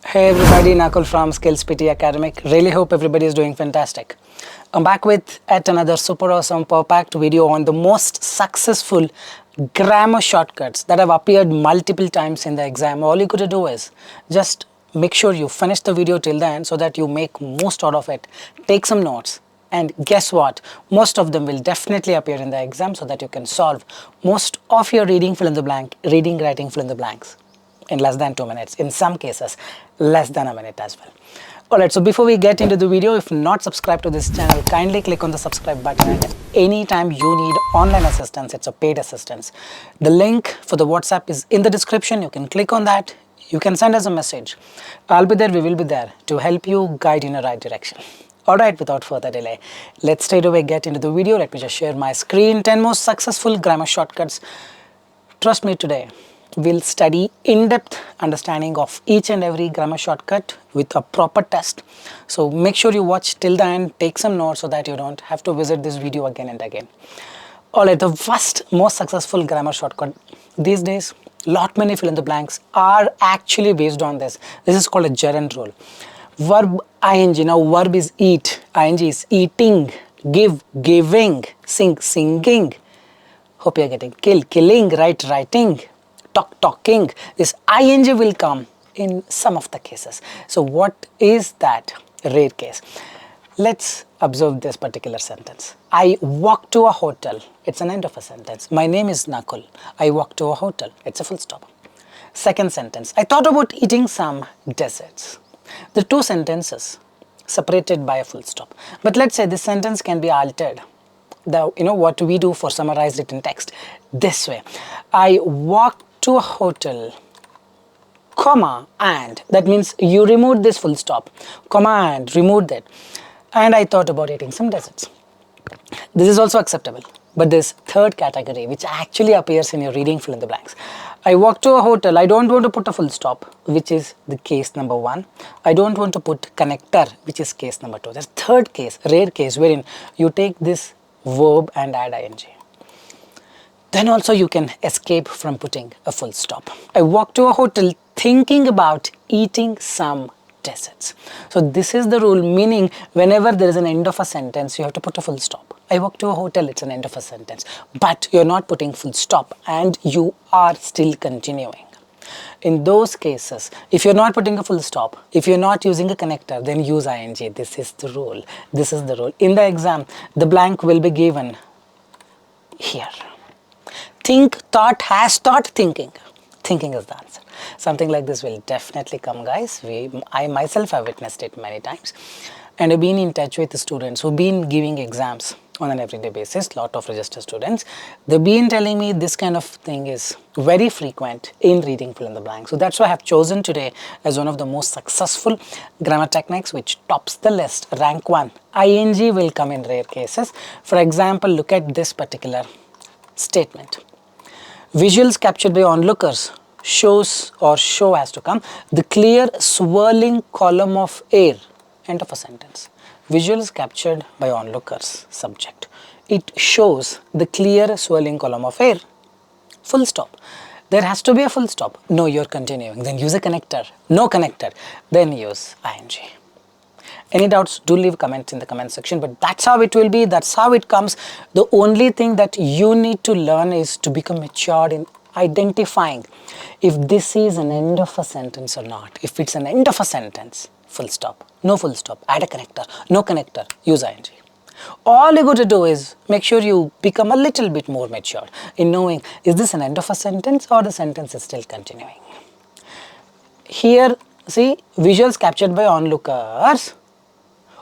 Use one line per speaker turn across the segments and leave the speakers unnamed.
Hey everybody, Nakul from Skills PTE Academic. Really hope everybody is doing fantastic. I'm back with yet another super awesome packed video on the most successful grammar shortcuts that have appeared multiple times in the exam. All you got to do is just make sure you finish the video till the end so that you make most out of it. Take some notes. And guess what? Most of them will definitely appear in the exam so that you can solve most of your reading fill in the blank, reading, writing fill in the blanks in less than 2 minutes, in some cases less than a minute as well. Alright, so before we get into the video, if not subscribed to this channel, kindly click on the subscribe button, and anytime you need online assistance, it's a paid assistance. The link for the WhatsApp is in the description. You can click on that. You can send us a message. I'll be there, we will be there to help you guide in the right direction. Alright, without further delay, let's straight away get into the video. Let me just share my screen. 10 most successful grammar shortcuts. Trust me, today we'll study in-depth understanding of each and every grammar shortcut with a proper test. So make sure you watch till the end, take some notes so that you don't have to visit this video again and again. Alright, the first most successful grammar shortcut these days, lot many fill in the blanks are actually based on this. This is called a gerund rule. Verb ing, now verb is eat, ing is eating, give, giving, sing, singing. Hope you're getting kill, killing, write, writing, talk, talking. This ing will come in some of the cases. So what is that rare case? Let's observe this particular sentence. I walk to a hotel. It's an end of a sentence. My name is Nakul. I walk to a hotel. It's a full stop. Second sentence. I thought about eating some desserts. The two sentences separated by a full stop. But let's say this sentence can be altered. What we do for summarized written text this way. I walked to a hotel, comma, and. That means you removed this full stop, comma, and removed that. And I thought about eating some desserts. This is also acceptable. But this third category, which actually appears in your reading fill in the blanks. I walk to a hotel. I don't want to put a full stop, which is the case number 1. I don't want to put connector, which is case number 2. There's third case, rare case, wherein you take this verb and add ing. Then also you can escape from putting a full stop. I walk to a hotel thinking about eating some desserts. So this is the rule, meaning whenever there is an end of a sentence, you have to put a full stop. I walk to a hotel, it's an end of a sentence. But you're not putting full stop and you are still continuing. In those cases, if you're not putting a full stop, if you're not using a connector, then use ing. This is the rule. This is the rule. In the exam, the blank will be given here. Think, thought, has thought, thinking. Thinking is the answer. Something like this will definitely come, guys. I myself have witnessed it many times. And I've been in touch with the students who've been giving exams on an everyday basis, lot of registered students. They've been telling me this kind of thing is very frequent in reading fill in the blank. So that's why I have chosen today as one of the most successful grammar techniques which tops the list, rank 1. ing will come in rare cases. For example, look at this particular statement. Visuals captured by onlookers shows or show has to come the clear swirling column of air. End of a sentence. Visuals captured by onlookers, subject. It shows the clear swirling column of air. Full stop. There has to be a full stop. No, you're continuing. Then use a connector. No connector. Then use ing. Any doubts, do leave comments in the comment section, but that's how it will be. That's how it comes. The only thing that you need to learn is to become matured in identifying if this is an end of a sentence or not. If it's an end of a sentence, full stop. No full stop, add a connector. No connector, use ing. All you got to do is make sure you become a little bit more mature in knowing, is this an end of a sentence or the sentence is still continuing. Here, see, visuals captured by onlookers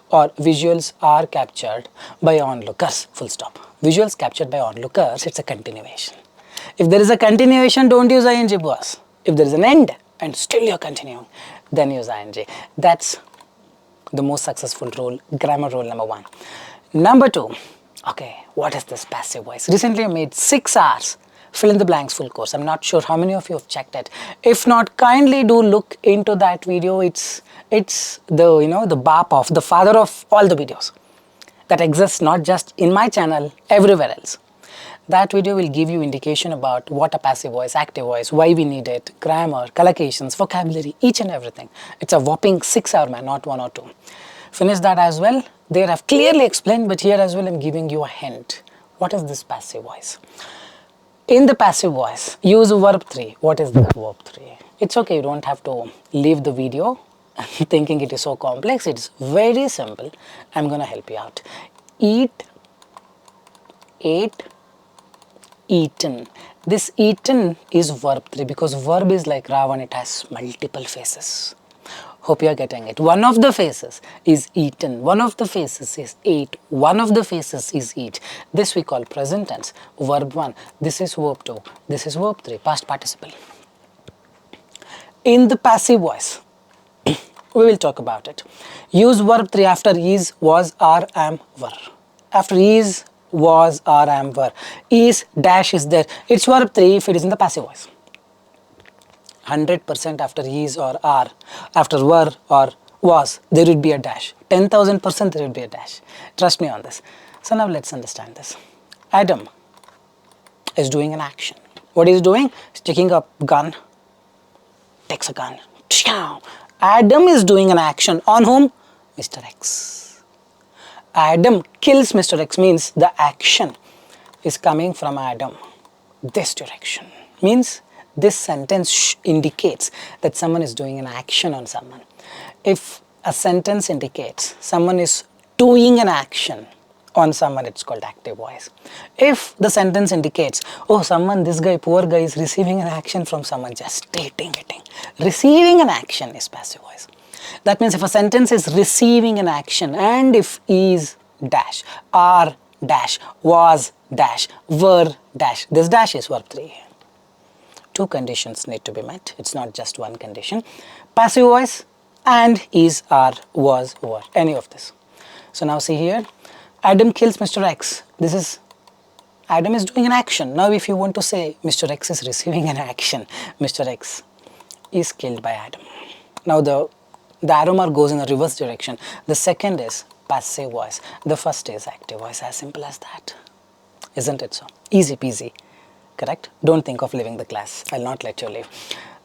or visuals are captured by onlookers, full stop. Visuals captured by onlookers, it's a continuation. If there is a continuation, don't use ing, boss. If there is an end and still you're continuing, then use ing. That's the most successful rule, grammar rule number 1. Number 2, okay, what is this passive voice? Recently I made 6 hours fill in the blanks full course. I'm not sure how many of you have checked it. If not, kindly do look into that video. It's the BAP of the father of all the videos that exists not just in my channel, everywhere else. That video will give you indication about what a passive voice, active voice, why we need it, grammar, collocations, vocabulary, each and everything. It's a whopping 6-hour, man, not 1 or 2. Finish that as well. There I've clearly explained, but here as well I'm giving you a hint. What is this passive voice? In the passive voice, use verb 3. What is that verb 3? It's okay, you don't have to leave the video thinking it is so complex. It's very simple. I'm gonna help you out. Eat, ate, eaten. This eaten is verb 3 because verb is like Ravan, it has multiple phases. Hope you are getting it. One of the phases is eaten, one of the phases is ate, one of the phases is eat. This we call present tense. Verb 1, this is verb 2, this is verb 3, past participle. In the passive voice, we will talk about it. Use verb 3 after is, was, are, am, were. After is, was, are, am, were. Is, dash is there. It's verb 3 if it is in the passive voice. 100% after is or are, after were or was, there would be a dash. 10,000% there would be a dash. Trust me on this. So now let's understand this. Adam is doing an action. What he's doing? He's taking a gun, takes a gun. Adam is doing an action on whom? Mr. X. Adam kills Mr. X means the action is coming from Adam. This direction means this sentence indicates that someone is doing an action on someone. If a sentence indicates someone is doing an action on someone, it's called active voice. If the sentence indicates, oh, someone, this guy, poor guy is receiving an action from someone, just stating it. Receiving an action is passive voice. That means if a sentence is receiving an action and if is dash, are dash, was dash, were dash, this dash is verb 3. 2 conditions need to be met. It's not just one condition. Passive voice and is, are, was, were, any of this. So now see here, Adam kills Mr. X. This is, Adam is doing an action. Now if you want to say Mr. X is receiving an action, Mr. X is killed by Adam. Now the arrow mark goes in the reverse direction. The second is passive voice. The first is active voice. As simple as that. Isn't it so? Easy peasy. Correct? Don't think of leaving the class. I'll not let you leave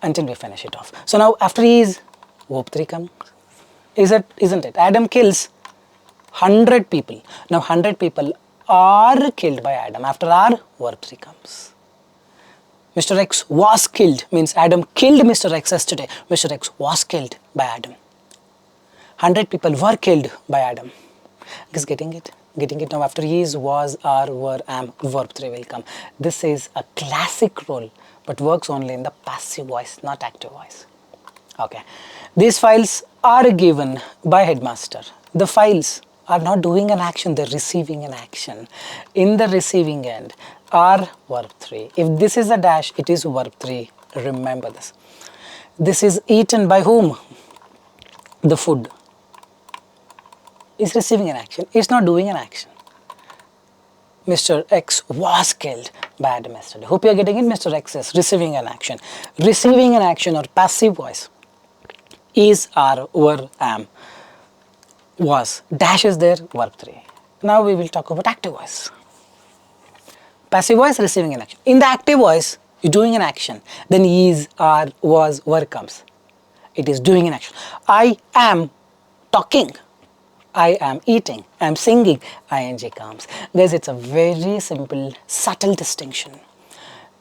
until we finish it off. So now after is, verb 3 comes. Isn't it? Adam kills 100 people. Now 100 people are killed by Adam. After are, verb 3 comes. Mr. X was killed means Adam killed Mr. X yesterday. Mr. X was killed by Adam. 100 people were killed by Adam. Is getting it? Getting it now? After is, was, are, were, am, verb 3 will come. This is a classic rule but works only in the passive voice, not active voice. Okay. These files are given by headmaster. The files are not doing an action, they're receiving an action. In the receiving end are verb 3. If this is a dash, it is verb 3. Remember this. This is eaten by whom? The food is receiving an action. It's not doing an action. Mr. X was killed by Adam yesterday. Hope you are getting it. Mr. X is receiving an action. Receiving an action or passive voice is, are, were, am, was. Dash is there, verb 3. Now we will talk about active voice. Passive voice, receiving an action. In the active voice, you're doing an action. Then is, are, was, were comes. It is doing an action. I am talking. I am eating. I am singing. ing comes. Guys, it's a very simple, subtle distinction.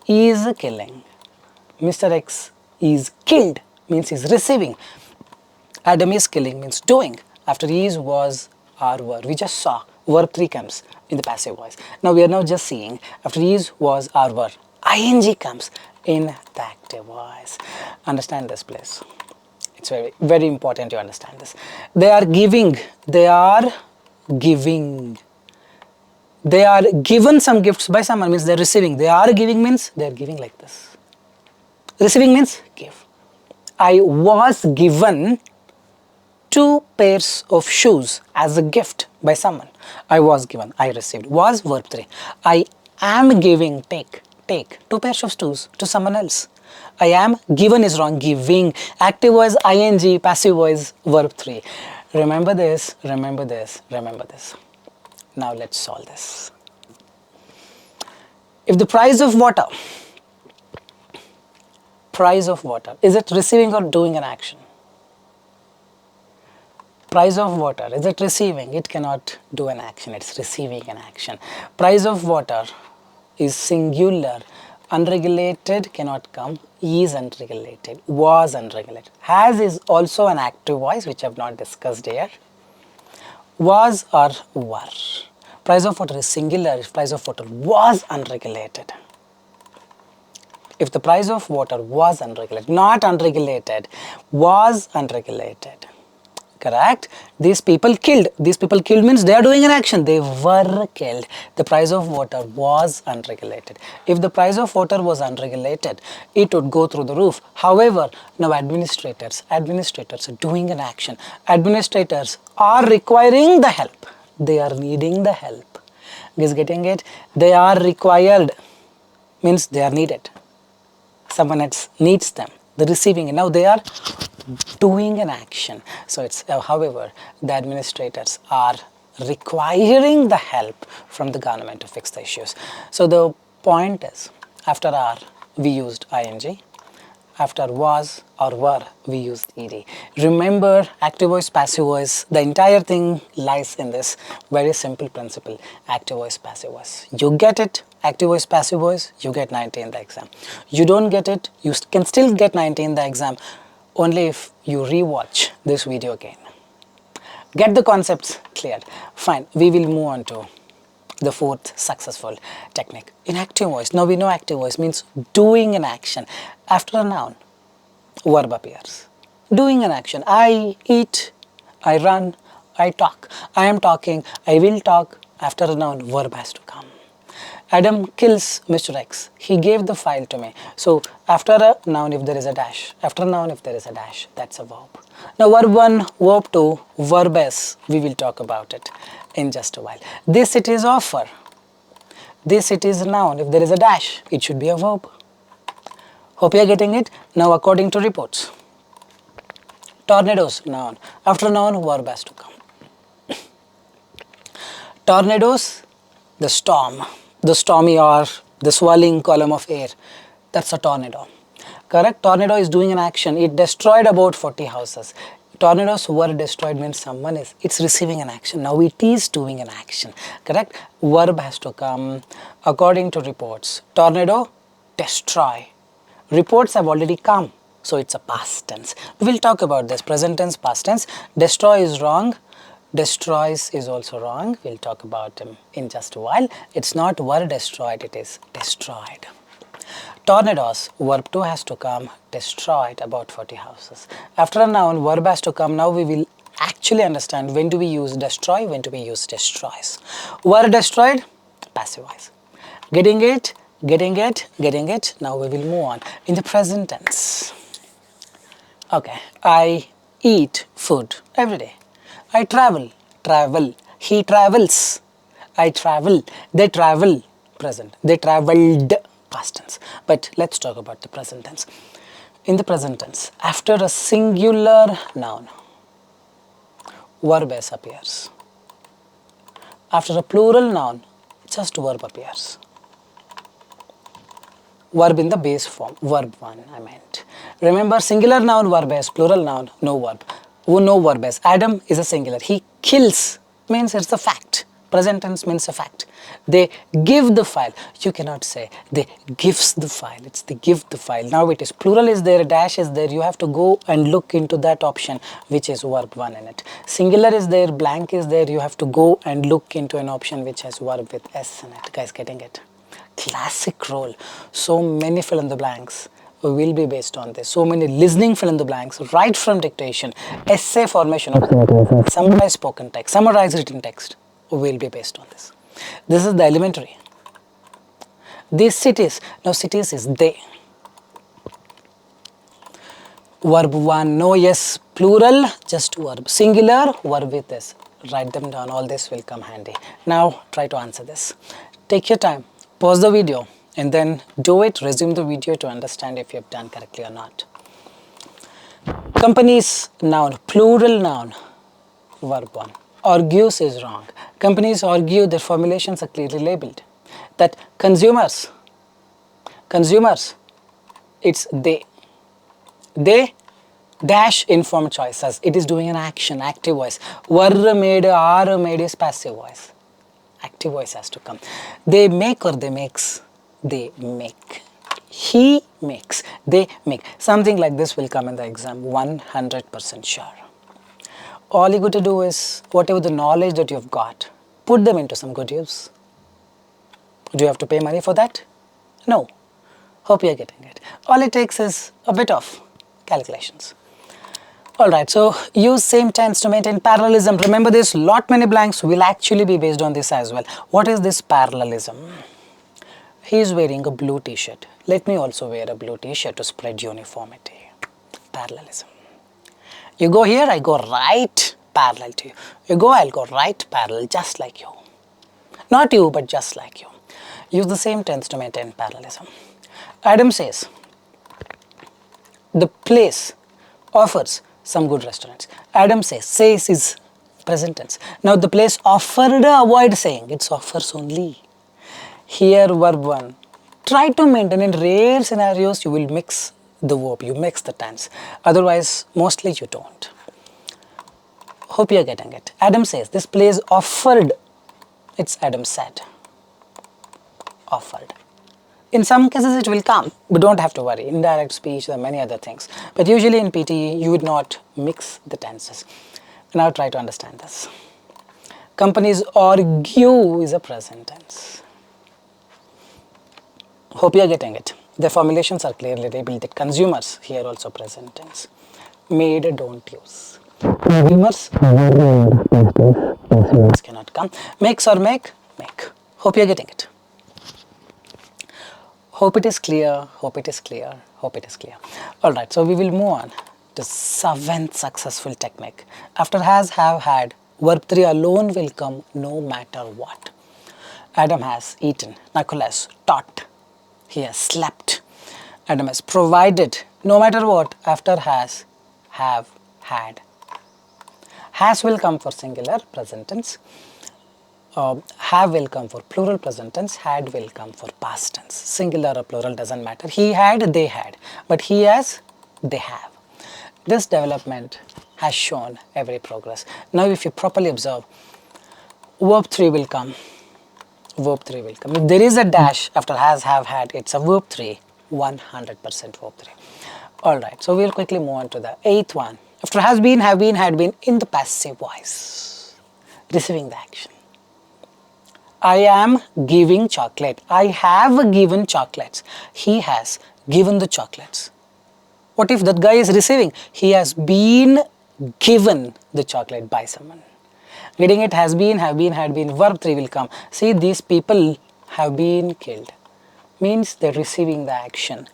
Is killing. Mr. X is killed means he's receiving. Adam is killing means doing. After is, was, are, were. We just saw verb 3 comes in the passive voice. Now we are now just seeing after is, was, are, were. ing comes in the active voice. Understand this, please. It's very, very important you understand this. They are giving. They are giving. They are given some gifts by someone means they are receiving. They are giving means they are giving like this. Receiving means give. I was given 2 pairs of shoes as a gift by someone. I was given. I received. Was verb 3. I am giving. Take 2 pairs of shoes to someone else. I am given is wrong. Giving. Active voice ing. Passive voice verb 3. Remember this. Remember this. Remember this. Now let's solve this. If the price of water, is it receiving or doing an action? Price of water, is it receiving? It cannot do an action, it's receiving an action. Price of water is singular. Unregulated cannot come, is unregulated, was unregulated. Has is also an active voice which I have not discussed here. Was or were. Price of water is singular if price of water was unregulated. If the price of water was unregulated, not unregulated, was unregulated. Correct? These people killed. These people killed means they are doing an action. They were killed. The price of water was unregulated. If the price of water was unregulated, it would go through the roof. However, now administrators are doing an action. Administrators are requiring the help. They are needing the help. Is getting it? They are required means they are needed. Someone else needs them. The receiving. Now they are doing an action. So it's however, the administrators are requiring the help from the government to fix the issues. So the point is, after are we used ing, after was or were we used ed. Remember, active voice, passive voice, the entire thing lies in this very simple principle, active voice, passive voice. You get it, active voice, passive voice, you get 90 in the exam. You don't get it, you can still get 90 in the exam only if you rewatch this video again. Get the concepts cleared. Fine, we will move on to the fourth successful technique. In active voice, now we know active voice means doing an action. After a noun, verb appears. Doing an action. I eat, I run, I talk. I am talking, I will talk. After a noun, verb has to come. Adam kills Mr. X. He gave the file to me. So after a noun, if there is a dash, after a noun, if there is a dash, that's a verb. Now verb 1, verb 2, verb S, we will talk about it in just a while. This it is offer. This it is a noun. If there is a dash, it should be a verb. Hope you are getting it. Now according to reports, tornadoes, noun. After noun, verb has to come. Tornadoes, the storm. The stormy or the swirling column of air, that's a tornado. Correct? Tornado is doing an action. It destroyed about 40 houses. Tornadoes were destroyed means someone is, it's receiving an action. Now it is doing an action. Correct? Verb has to come according to reports. Tornado, destroy. Reports have already come. So it's a past tense. We will talk about this. Present tense, past tense. Destroy is wrong. Destroys is also wrong. We'll talk about them in just a while. It's not were destroyed, it is destroyed. Tornadoes, verb 2 has to come, destroyed about 40 houses. After a noun, verb has to come. Now we will actually understand when do we use destroy, when do we use destroys. Were destroyed, passive voice. Getting it, getting it, getting it. Now we will move on. In the present tense. Okay, I eat food every day. I travel, travel. He travels. I travel. They travel, present. They traveled, past tense. But let's talk about the present tense. In the present tense, after a singular noun, verb S appears. After a plural noun, just verb appears. Verb in the base form, verb 1 I meant. Remember, singular noun, verb S, plural noun, no verb. No verb S. Adam is a singular. He kills means it's a fact. Present tense means a fact. They give the file. You cannot say they gives the file. It's they give the file. Now it is plural is there, a dash is there. You have to go and look into that option which is verb 1 in it. Singular is there, blank is there. You have to go and look into an option which has verb with S in it. Guys, getting it? Classic role. So many fill in the blanks will be based on this. So many listening fill in the blanks right from dictation, essay formation of summarized spoken text, summarized written text will be based on this. This is the elementary. These cities, now cities is they. Verb 1, no, yes, plural, just verb. Singular, verb with this. Write them down, all this will come handy. Now try to answer this. Take your time, pause the video, and then do it, resume the video to understand if you have done correctly or not. Companies, noun, plural noun, verb 1. Argues is wrong. Companies argue their formulations are clearly labeled. That consumers Consumers, it's they. They dash informed choices. It is doing an action, active voice. Were made, are made is passive voice. Active voice has to come. They make or they makes. They make. He makes. They make. Something like this will come in the exam, 100% sure. All you got to do is, whatever the knowledge that you've got, put them into some good use. Do you have to pay money for that? No. Hope you're getting it. All it takes is a bit of calculations. Alright, so use same tense to maintain parallelism. Remember this, lot many blanks will actually be based on this as well. What is this parallelism? He is wearing a blue t-shirt. Let me also wear a blue t-shirt to spread uniformity. Parallelism. You go here, I go right parallel to you. You go, I'll go right parallel, just like you. Not you, but just like you. Use the same tense to maintain parallelism. Adam says, the place offers some good restaurants. Adam says is present tense. Now the place offered, avoid saying, it's offers only. Here verb 1. Try to maintain, in rare scenarios you will mix the verb, you mix the tense. Otherwise, mostly you don't. Hope you are getting it. Adam says, this place offered, it's Adam said. Offered. In some cases it will come, but don't have to worry. Indirect speech, there are many other things. But usually in PTE, you would not mix the tenses. Now try to understand this. Companies argue is a present tense. Hope you are getting it. The formulations are clearly labeled that consumers, here also present tense. Made, don't use. Consumers cannot come. Makes or make. Hope you are getting it. Hope it is clear, hope it is clear, hope it is clear. Alright, so we will move on to 7th successful technique. After has, have, had, verb 3 alone will come no matter what. Adam has eaten, Nakul has taught, he has slept. Adam has provided, no matter what, after has, have, had. Has will come for singular present tense. Have will come for plural present tense, had will come for past tense. Singular or plural doesn't matter. He had, they had, but he has, they have. This development has shown every progress. Now if you properly observe, verb 3 will come. Verb 3 will come. If there is a dash after has, have, had, it's a verb 3, 100% verb 3. Alright, so we'll quickly move on to the 8th one. After has been, have been, had been, in the passive voice, receiving the action. I am giving chocolate. I have given chocolates. He has given the chocolates. What if that guy is receiving? He has been given the chocolate by someone. Getting it, has been, have been, had been, verb 3 will come. See, these people have been killed. Means they're receiving the action.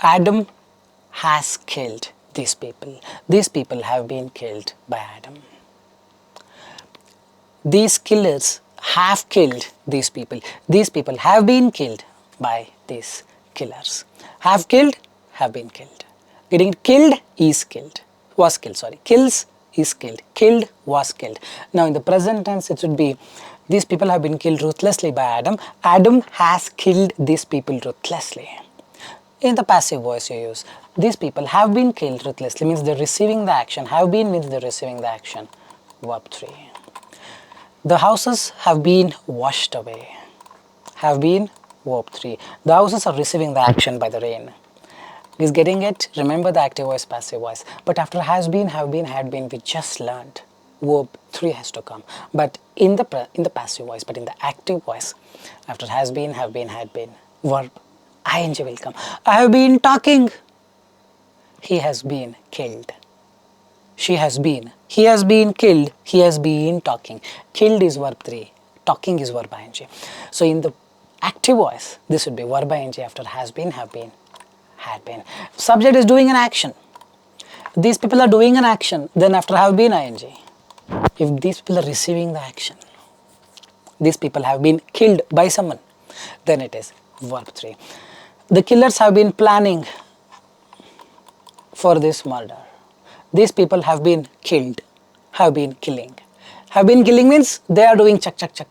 Adam has killed these people. These people have been killed by Adam. These killers have killed these people. These people have been killed by these killers. Have killed, have been killed. Getting killed is killed. Was killed, sorry. Kills is killed. Killed was killed. Now in the present tense it should be, these people have been killed ruthlessly by Adam. Adam has killed these people ruthlessly. In the passive voice you use, these people have been killed ruthlessly, means they're receiving the action. Have been means they're receiving the action. Verb 3. The houses have been washed away. Have been, verb 3. The houses are receiving the action by the rain. Is getting it? Remember the active voice, passive voice. But after has been, have been, had been, we just learned. Verb 3 has to come. But in the passive voice, but in the active voice, after has been, have been, had been, verb ing will come. I have been talking. He has been killed. She has been. He has been killed. He has been talking. Killed is verb 3. Talking is verb ing. So in the active voice, this would be verb ing after has been, have been, had been. Subject is doing an action. These people are doing an action. Then after have been ing. If these people are receiving the action, these people have been killed by someone, then it is verb 3. The killers have been planning for this murder. These people have been killed, have been killing. Have been killing means they are doing chak chak chak.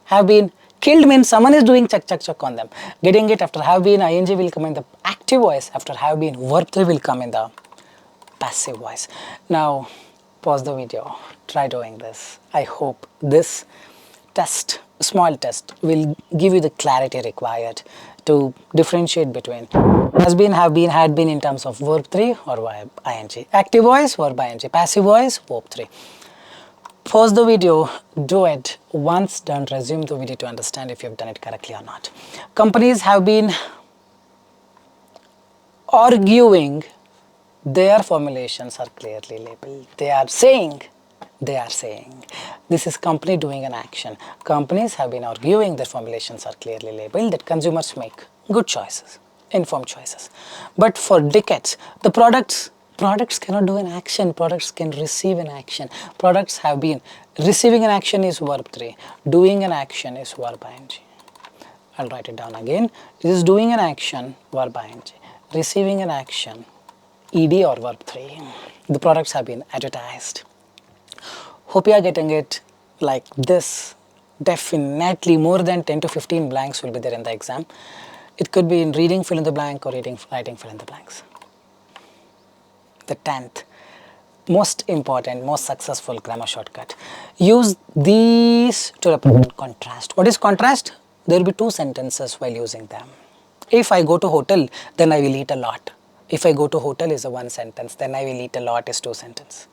Have been Killed means someone is doing check on them. Getting it, after have been, ing will come in the active voice. After have been, verb 3 will come in the passive voice. Now pause the video, try doing this. I hope this test, small test, will give you the clarity required to differentiate between has been, have been, had been in terms of verb 3 or verb ing. Active voice, verb ing. Passive voice, verb 3. Pause the video, do it. Once done, resume the video to understand if you've done it correctly or not. Companies have been arguing their formulations are clearly labeled. They are saying. This is company doing an action. Companies have been arguing their formulations are clearly labeled, that consumers make good choices, informed choices. But for decades, the products cannot do an action. Products can receive an action. Products have been receiving an action is verb 3. Doing an action is verb ing. I'll write it down again. This is doing an action, verb ing. Receiving an action, ed or verb 3. The products have been advertised. Hope you are getting it like this. Definitely more than 10 to 15 blanks will be there in the exam. It could be in reading fill in the blank or writing fill in the blanks. The 10th, most important, most successful grammar shortcut. Use these to represent contrast. What is contrast? There will be two sentences while using them. If I go to hotel, then I will eat a lot. If I go to hotel is a one sentence, then I will eat a lot is two sentences.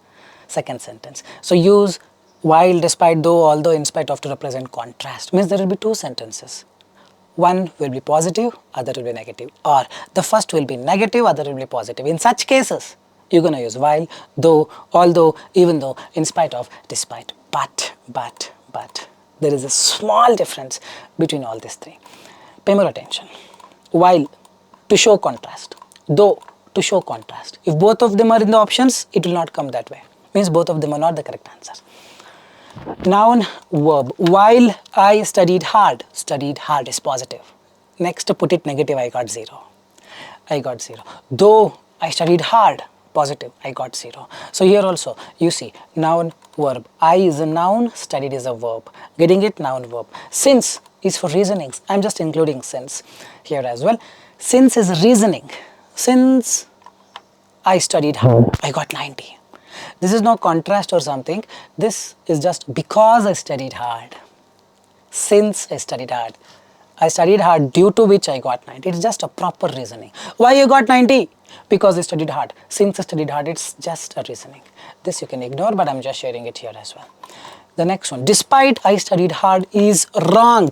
Second sentence. So use while, despite, though, although, in spite of to represent contrast. Means there will be two sentences. One will be positive, other will be negative. Or the first will be negative, other will be positive. In such cases, you're going to use while, though, although, even though, in spite of, despite. But. There is a small difference between all these three. Pay more attention. While, to show contrast. Though, to show contrast. If both of them are in the options, it will not come that way. Means both of them are not the correct answers. Noun, verb. While I studied hard is positive. Next to put it negative, I got 0. Though I studied hard, positive, I got 0. So here also, you see, noun, verb. I is a noun, studied is a verb. Getting it, noun, verb. Since is for reasonings. I'm just including since here as well. Since is reasoning. Since I studied hard, I got 90. This is no contrast or something. This is just because I studied hard. Since I studied hard. I studied hard due to which I got 90. It's just a proper reasoning. Why you got 90? Because I studied hard. Since I studied hard, it's just a reasoning. This you can ignore, but I'm just sharing it here as well. The next one. Despite I studied hard is wrong.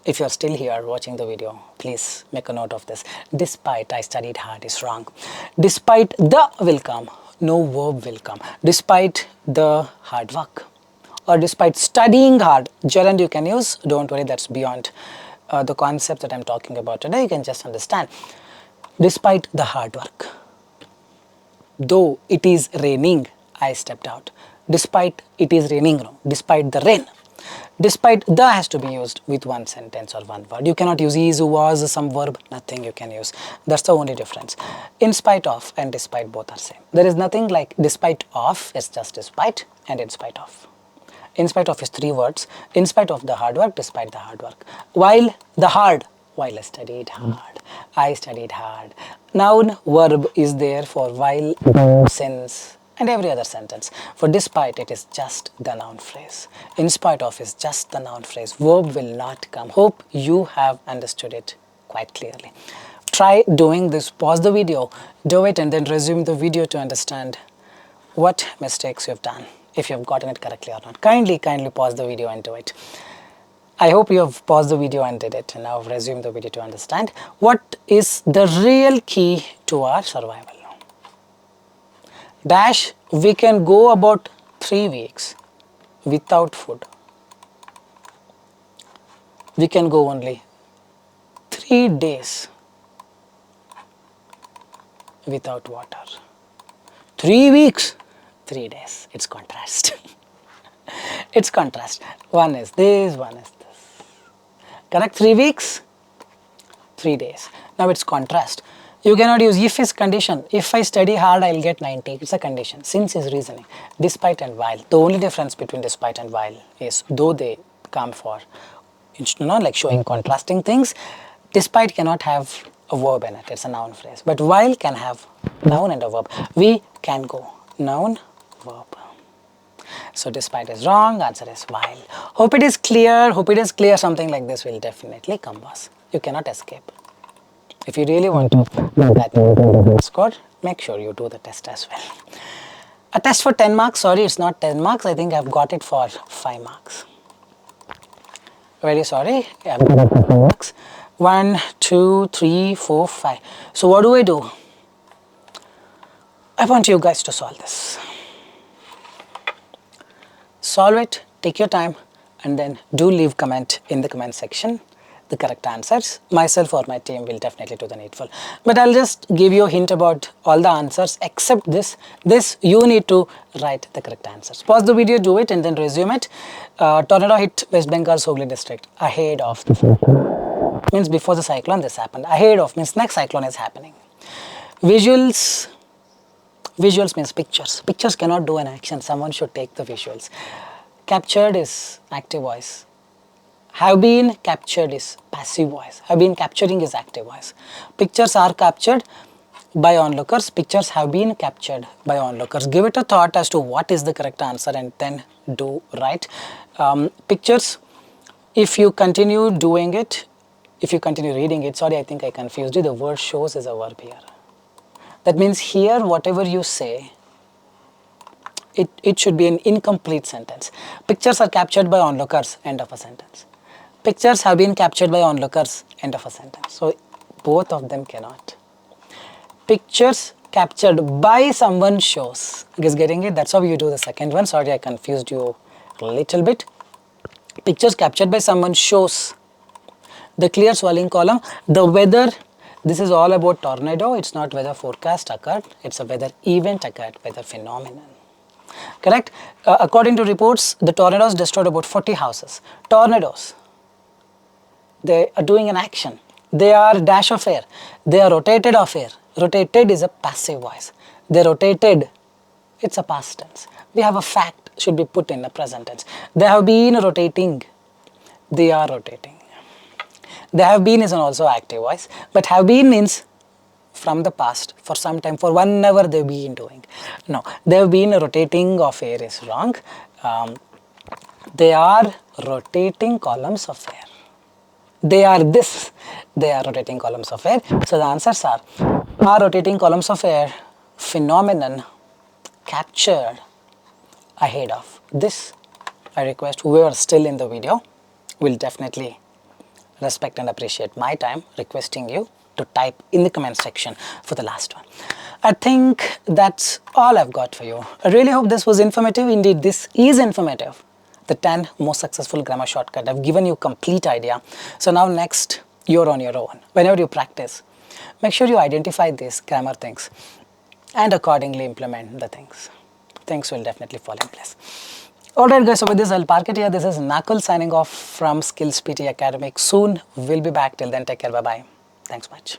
If you're still here watching the video, please make a note of this. Despite I studied hard is wrong. Despite the will come. No verb will come. Despite the hard work or despite studying hard, gerund you can use. Don't worry, that's beyond the concept that I'm talking about today. You can just understand. Despite the hard work, though it is raining, I stepped out. Despite it is raining, no. Despite the rain. Despite the has to be used with one sentence or one word. You cannot use is, was, some verb, nothing you can use. That's the only difference. In spite of and despite both are same. There is nothing like despite of, it's just despite and in spite of. In spite of is 3 words. In spite of the hard work, despite the hard work. While the hard, while I studied hard. I studied hard. Noun, verb is there for while, since, and every other sentence. For despite, it is just the noun phrase. In spite of is just the noun phrase. Verb will not come. Hope you have understood it quite clearly. Try doing this. Pause the video, do it, and then resume the video to understand what mistakes you have done, if you have gotten it correctly or not. Kindly pause the video and do it. I hope you have paused the video and did it. And now resume the video to understand what is the real key to our survival. Dash, we can go about 3 weeks without food. We can go only 3 days without water. 3 weeks, 3 days. It's contrast. It's contrast. One is this, one is this. Correct? 3 weeks, 3 days. Now it's contrast. You cannot use if is condition. If I study hard, I'll get 90. It's a condition. Since is reasoning. Despite and while. The only difference between despite and while is though they come for like showing contrasting things. Despite cannot have a verb in it, it's a noun phrase. But while can have noun and a verb. We can go, noun, verb. So despite is wrong, answer is while. Hope it is clear, something like this will definitely come, boss. You cannot escape. If you really want to know that score, make sure you do the test as well. A test for 10 marks, sorry, it's not 10 marks, I think I've got it for 5 marks. Very sorry, I've got it for 5 marks. 1, 2, 3, 4, 5. So what do? I want you guys to solve this. Solve it, take your time, and then do leave comment in the comment section the correct answers. Myself or my team will definitely do the needful. But I'll just give you a hint about all the answers except this. This you need to write the correct answers. Pause the video, do it, and then resume it. Tornado hit West Bengal's Hooghly district ahead of the cyclone. Means before the cyclone this happened. Ahead of means next cyclone is happening. Visuals means pictures. Pictures cannot do an action. Someone should take the visuals. Captured is active voice. Have been captured is passive voice. Have been capturing is active voice. Pictures are captured by onlookers. Pictures have been captured by onlookers. Give it a thought as to what is the correct answer and then do right. Pictures, if you continue doing it, if you continue reading it, sorry, I think I confused you. The word shows is a verb here. That means here whatever you say, it should be an incomplete sentence. Pictures are captured by onlookers, end of a sentence. Pictures have been captured by onlookers, end of a sentence. So both of them cannot. Pictures captured by someone shows. I guess getting it? That's how you do the second one. Sorry, I confused you a little bit. Pictures captured by someone shows. The clear swirling column. The weather. This is all about tornado. It's not weather forecast occurred. It's a weather event occurred, weather phenomenon. Correct? According to reports, the tornadoes destroyed about 40 houses. Tornadoes. They are doing an action. They are dash of air. They are rotated of air. Rotated is a passive voice. They rotated. It's a past tense. We have a fact should be put in the present tense. They have been rotating. They are rotating. They have been is an also active voice. But have been means from the past, for some time, for 1 hour they've been doing. No, they've been rotating of air is wrong. They are rotating columns of air. They are this. They are rotating columns of air. So the answers are rotating columns of air, phenomenon, captured, ahead of. This, I request whoever is still in the video will definitely respect and appreciate my time requesting you to type in the comment section for the last one. I think that's all I've got for you. I really hope this was informative. Indeed, this is informative. The 10 most successful grammar shortcut. I've given you complete idea. So now next, you're on your own. Whenever you practice, make sure you identify these grammar things and accordingly implement the things. Things will definitely fall in place. Alright guys, so with this I'll park it here. This is Nakul signing off from Skills PTE Academic. Soon we'll be back. Till then, take care. Bye-bye. Thanks much.